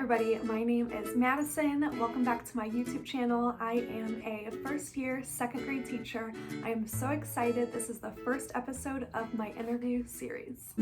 everybody, my name is Madison. Welcome back to my YouTube channel. I am a first year second grade teacher. I am so excited. This is the first episode of my interview series.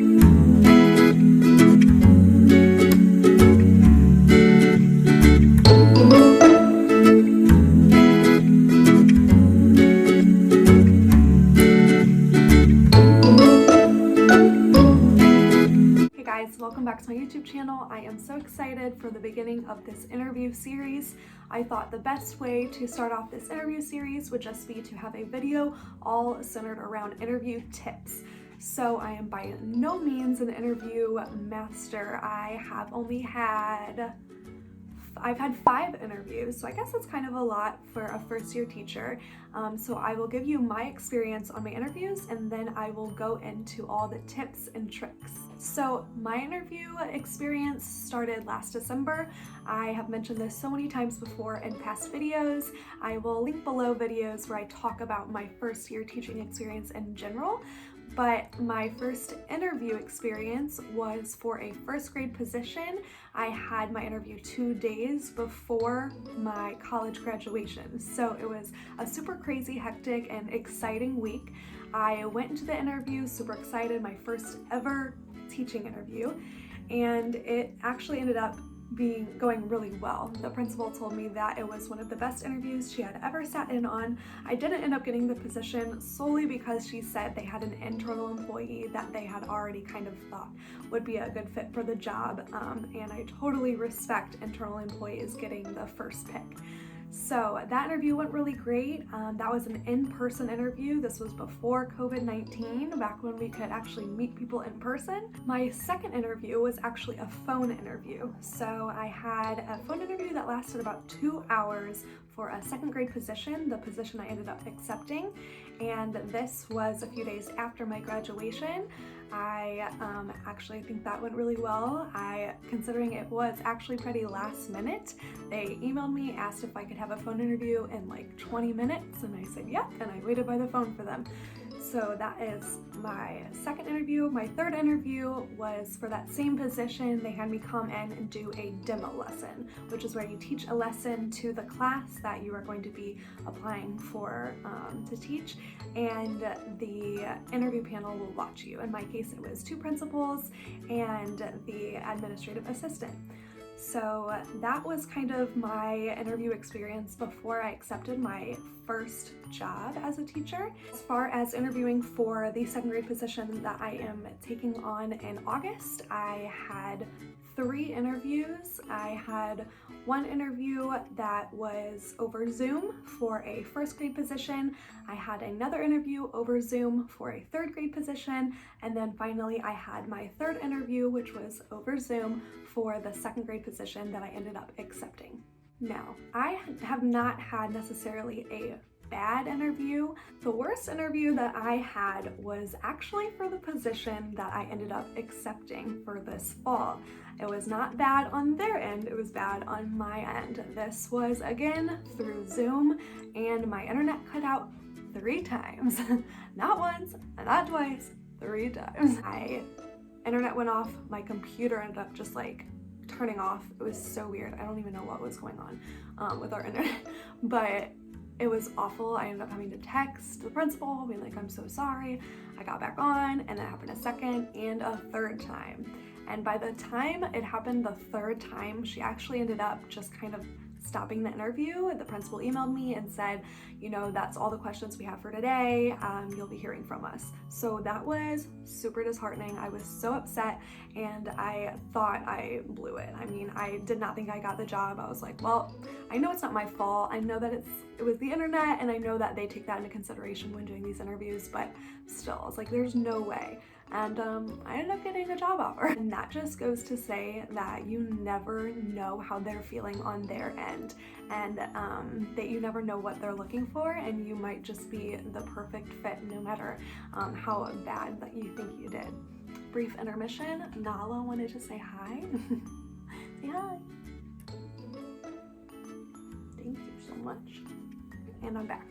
Welcome back to my YouTube channel. I am so excited for the beginning of this interview series. I thought the best way to start off this interview series would just be to have a video all centered around interview tips. So I am by no means an interview master. I've had 5 interviews, so I guess that's kind of a lot for a first year teacher. So I will give you my experience on my interviews, and then I will go into all the tips and tricks. So my interview experience started last December. I have mentioned this so many times before in past videos. I will link below videos where I talk about my first year teaching experience in general. But my first interview experience was for a first grade position. I had my interview 2 days before my college graduation. So it was a super crazy, hectic, and exciting week. I went into the interview super excited, my first ever teaching interview, and it actually ended up going really well. The principal told me that it was one of the best interviews she had ever sat in on. I didn't end up getting the position solely because she said they had an internal employee that they had already kind of thought would be a good fit for the job, and I totally respect internal employees getting the first pick. So that interview went really great. That was an in-person interview. This was before COVID-19, back when we could actually meet people in person. My second interview was actually a phone interview. So I had a phone interview that lasted about 2 hours for a second grade position, the position I ended up accepting. And this was a few days after my graduation. I actually think that went really well. Considering it was actually pretty last minute, they emailed me, asked if I could have a phone interview in like 20 minutes, and I said yep, and I waited by the phone for them. So that is my second interview. My third interview was for that same position. They had me come in and do a demo lesson, which is where you teach a lesson to the class that you are going to be applying for to teach, and the interview panel will watch you. In my case, it was 2 principals and the administrative assistant. So that was kind of my interview experience before I accepted my first job as a teacher. As far as interviewing for the second grade position that I am taking on in August, I had 3 interviews. I had one interview that was over Zoom for a first grade position. I had another interview over Zoom for a third grade position. And then finally, I had my third interview, which was over Zoom for the second grade position that I ended up accepting. Now, I have not had necessarily a bad interview. The worst interview that I had was actually for the position that I ended up accepting for this fall. It was not bad on their end, it was bad on my end. This was again through Zoom, and my internet cut out 3 times. Not once, not twice, 3 times. My internet went off, my computer ended up just like turning off. It was so weird. I don't even know what was going on with our internet, but it was awful. I ended up having to text the principal, being like, I'm so sorry. I got back on, and that happened a second and a third time. And by the time it happened the third time, she actually ended up just kind of stopping the interview. The principal emailed me and said, you know, that's all the questions we have for today. You'll be hearing from us. So that was super disheartening. I was so upset, and I thought I blew it. I mean, I did not think I got the job. I was like, well, I know it's not my fault. I know that it was the internet, and I know that they take that into consideration when doing these interviews, but still, I was like, there's no way. And I ended up getting a job offer. And that just goes to say that you never know how they're feeling on their end, and that you never know what they're looking for, and you might just be the perfect fit no matter how bad that you think you did. Brief intermission. Nala wanted to say hi. Say hi. Thank you so much. And I'm back.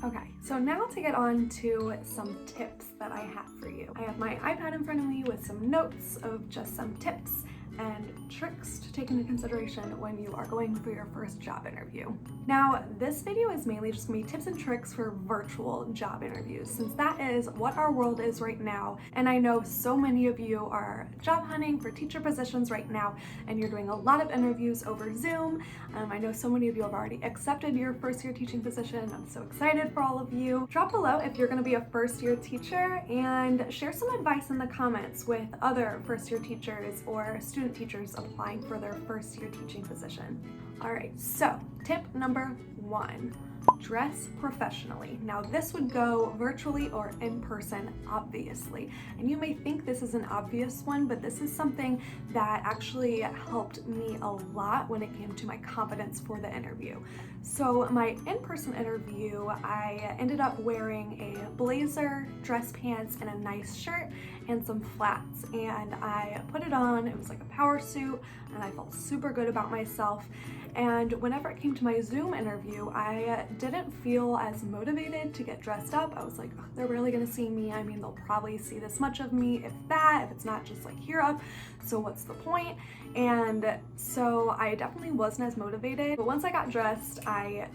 Okay, so now to get on to some tips that I have for you. I have my iPad in front of me with some notes of just some tips and tricks to take into consideration when you are going for your first job interview. Now, this video is mainly just gonna be tips and tricks for virtual job interviews, since that is what our world is right now. And I know so many of you are job hunting for teacher positions right now, and you're doing a lot of interviews over Zoom. I know so many of you have already accepted your first year teaching position. I'm so excited for all of you. Drop below if you're gonna be a first year teacher, and share some advice in the comments with other first year teachers or student teachers applying for their first year teaching position. All right, so tip number 1, dress professionally. Now this would go virtually or in person, obviously. And you may think this is an obvious one, but this is something that actually helped me a lot when it came to my confidence for the interview. So my in-person interview, I ended up wearing a blazer, dress pants, and a nice shirt and some flats. And I put it on, it was like a power suit, and I felt super good about myself. And whenever it came to my Zoom interview, I didn't feel as motivated to get dressed up. I was like, oh, they're really gonna see me. I mean, they'll probably see this much of me, if that, if it's not just like here up. So what's the point? And so I definitely wasn't as motivated. But once I got dressed, I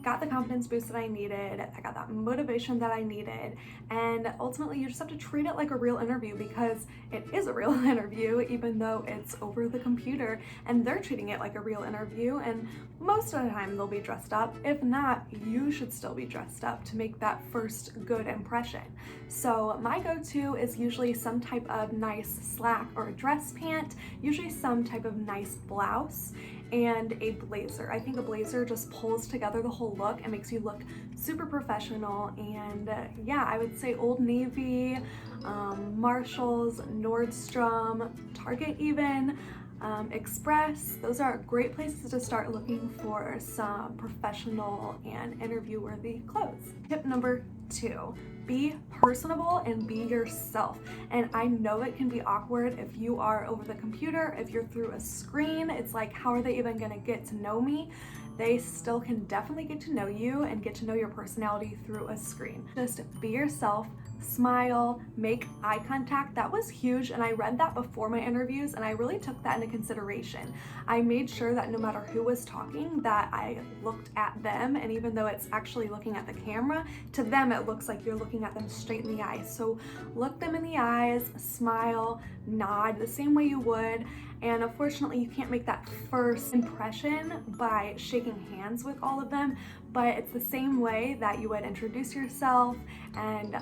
got the confidence boost that I needed, I got that motivation that I needed, and ultimately you just have to treat it like a real interview, because it is a real interview, even though it's over the computer, and they're treating it like a real interview, and most of the time they'll be dressed up. If not, you should still be dressed up to make that first good impression. So my go-to is usually some type of nice slack or a dress pant, usually some type of nice blouse, and a blazer. I think a blazer just pulls together the whole look and makes you look super professional. And yeah, I would say Old Navy, Marshalls, Nordstrom, Target even, Express. Those are great places to start looking for some professional and interview-worthy clothes. Tip number 2, be personable and be yourself. And I know it can be awkward if you are over the computer, if you're through a screen. It's like, how are they even gonna get to know me? They still can definitely get to know you and get to know your personality through a screen. Just be yourself, smile, make eye contact. That was huge, and I read that before my interviews, and I really took that into consideration. I made sure that no matter who was talking, that I looked at them, and even though it's actually looking at the camera, to them it looks like you're looking at them straight in the eyes. So look them in the eyes, smile, nod the same way you would. And unfortunately, you can't make that first impression by shaking hands with all of them, but it's the same way that you would introduce yourself and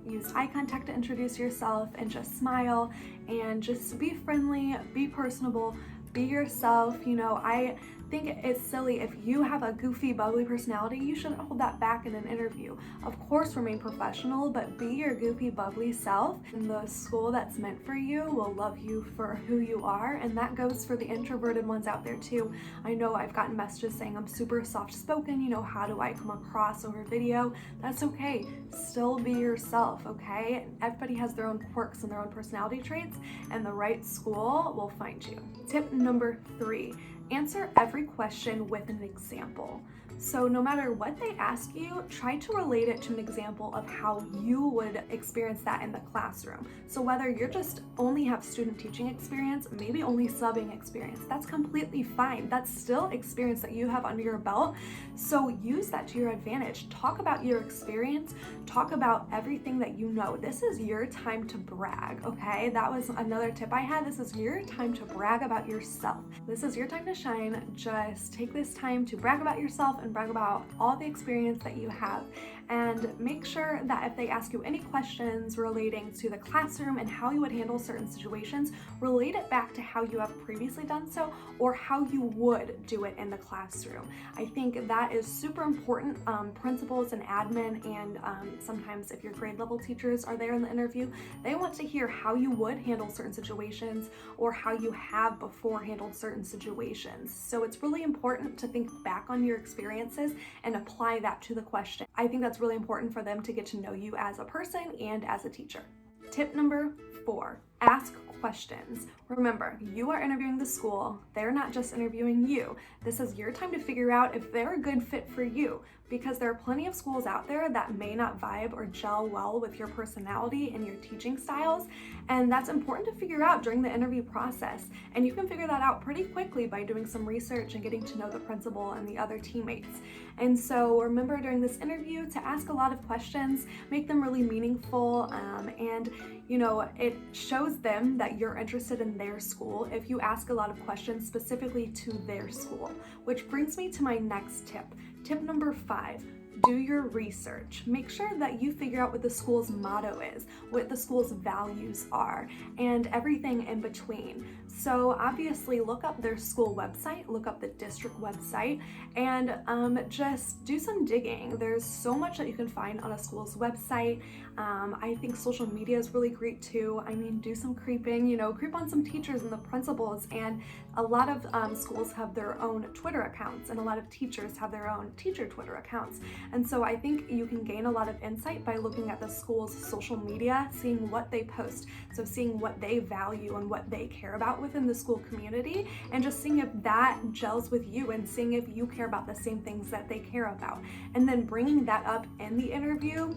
use eye contact to introduce yourself, and just smile and just be friendly, be personable, be yourself. You know, I think it's silly if you have a goofy, bubbly personality. You shouldn't hold that back in an interview. Of course, remain professional, but be your goofy, bubbly self, and the school that's meant for you will love you for who you are. And that goes for the introverted ones out there too. I know I've gotten messages saying I'm super soft-spoken, you know, how do I come across over video? That's okay. Still be yourself, okay? Everybody has their own quirks and their own personality traits, and the right school will find you. Tip number 3, answer every question with an example. So no matter what they ask you, try to relate it to an example of how you would experience that in the classroom. So whether you're just only have student teaching experience, maybe only subbing experience, that's completely fine. That's still experience that you have under your belt. So use that to your advantage. Talk about your experience, talk about everything that you know. This is your time to brag, okay? That was another tip I had. This is your time to brag about yourself. This is your time to shine. Just take this time to brag about yourself and brag about all the experience that you have. And make sure that if they ask you any questions relating to the classroom and how you would handle certain situations, relate it back to how you have previously done so or how you would do it in the classroom. I think that is super important. Principals and admin and sometimes if your grade level teachers are there in the interview, they want to hear how you would handle certain situations or how you have before handled certain situations. So it's really important to think back on your experiences and apply that to the question. I think that's really important for them to get to know you as a person and as a teacher. Tip number 4, ask questions. Remember, you are interviewing the school. They're not just interviewing you. This is your time to figure out if they're a good fit for you, because there are plenty of schools out there that may not vibe or gel well with your personality and your teaching styles, and that's important to figure out during the interview process. And you can figure that out pretty quickly by doing some research and getting to know the principal and the other teammates. And so remember during this interview to ask a lot of questions, make them really meaningful, and it shows them that you're interested in their school if you ask a lot of questions specifically to their school. Which brings me to my next tip. Tip number 5. Do your research. Make sure that you figure out what the school's motto is, what the school's values are, and everything in between. So obviously look up their school website, look up the district website, and just do some digging. There's so much that you can find on a school's website. I think social media is really great too. I mean, do some creeping, creep on some teachers and the principals, and a lot of schools have their own Twitter accounts, and a lot of teachers have their own teacher Twitter accounts. And so I think you can gain a lot of insight by looking at the school's social media, seeing what they post, so seeing what they value and what they care about within the school community, and just seeing if that gels with you and seeing if you care about the same things that they care about. And then bringing that up in the interview,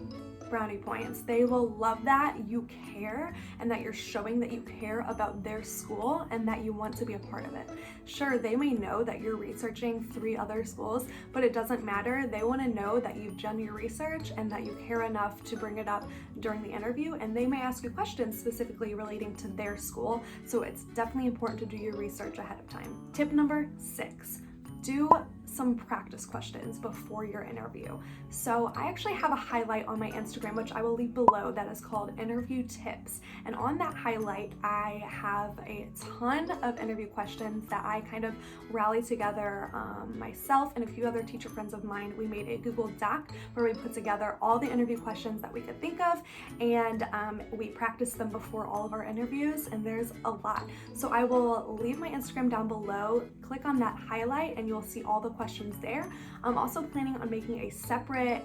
brownie points. They will love that you care and that you're showing that you care about their school and that you want to be a part of it. Sure, they may know that you're researching 3 other schools, but it doesn't matter. They want to know that you've done your research and that you care enough to bring it up during the interview, and they may ask you questions specifically relating to their school, so it's definitely important to do your research ahead of time. Tip number 6. Do some practice questions before your interview. So I actually have a highlight on my Instagram, which I will leave below, that is called interview tips. And on that highlight, I have a ton of interview questions that I kind of rallied together myself and a few other teacher friends of mine. We made a Google Doc where we put together all the interview questions that we could think of, and we practiced them before all of our interviews, and there's a lot. So I will leave my Instagram down below. Click on that highlight and you'll see all the questions there. I'm also planning on making a separate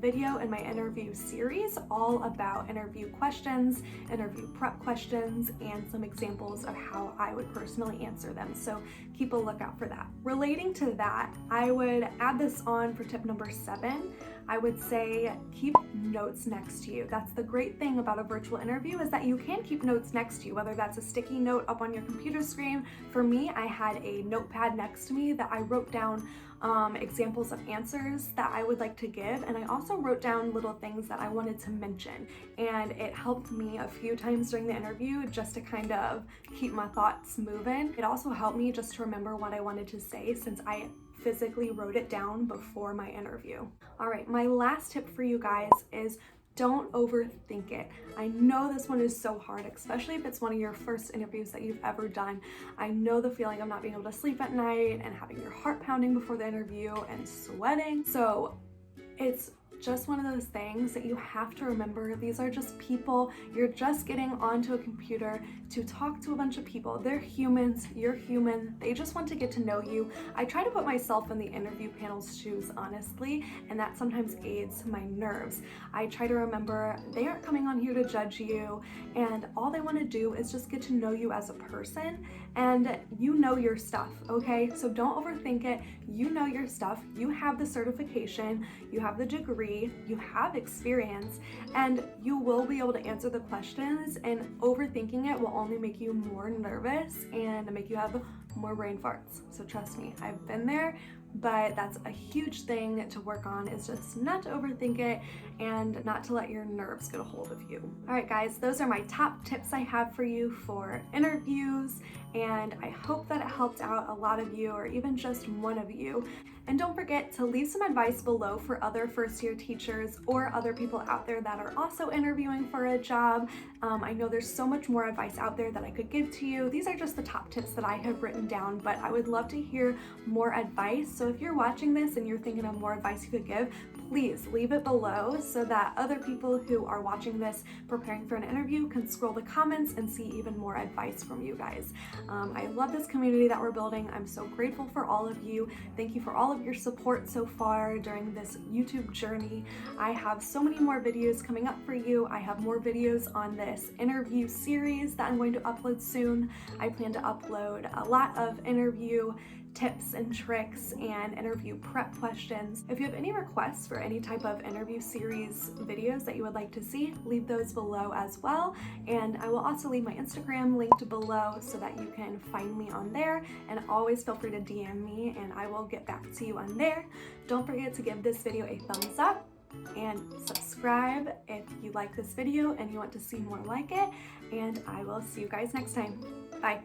video in my interview series all about interview questions, interview prep questions, and some examples of how I would personally answer them. So keep a lookout for that. Relating to that, I would add this on for tip number 7. I would say keep notes next to you. That's the great thing about a virtual interview, is that you can keep notes next to you, whether that's a sticky note up on your computer screen. For me, I had a notepad next to me that I wrote down examples of answers that I would like to give, and I also wrote down little things that I wanted to mention, and it helped me a few times during the interview just to kind of keep my thoughts moving. It also helped me just to remember what I wanted to say, since I physically wrote it down before my interview. All right, my last tip for you guys is don't overthink it. I know this one is so hard, especially if it's one of your first interviews that you've ever done. I know the feeling of not being able to sleep at night and having your heart pounding before the interview and sweating. So it's just one of those things that you have to remember. These are just people. You're just getting onto a computer to talk to a bunch of people. They're humans, you're human. They just want to get to know you. I try to put myself in the interview panel's shoes, honestly, and that sometimes aids my nerves. I try to remember they aren't coming on here to judge you, and all they want to do is just get to know you as a person, and you know your stuff, okay? So don't overthink it. You know your stuff. You have the certification, you have the degree, you have experience, and you will be able to answer the questions, and overthinking it will only make you more nervous and make you have more brain farts. So trust me, I've been there, but that's a huge thing to work on, is just not to overthink it and not to let your nerves get a hold of you. All right, guys, those are my top tips I have for you for interviews, and I hope that it helped out a lot of you, or even just one of you. And don't forget to leave some advice below for other first-year teachers or other people out there that are also interviewing for a job. I know there's so much more advice out there that I could give to you. These are just the top tips that I have written down, but I would love to hear more advice So if you're watching this and you're thinking of more advice you could give, please leave it below so that other people who are watching this preparing for an interview can scroll the comments and see even more advice from you guys. I love this community that we're building. I'm so grateful for all of you. Thank you for all of your support so far during this YouTube journey. I have so many more videos coming up for you. I have more videos on this interview series that I'm going to upload soon. I plan to upload a lot of interview tips and tricks and interview prep questions. If you have any requests for any type of interview series videos that you would like to see, leave those below as well. And I will also leave my Instagram linked below so that you can find me on there, and always feel free to DM me and I will get back to you on there. Don't forget to give this video a thumbs up and subscribe if you like this video and you want to see more like it, and I will see you guys next time. Bye.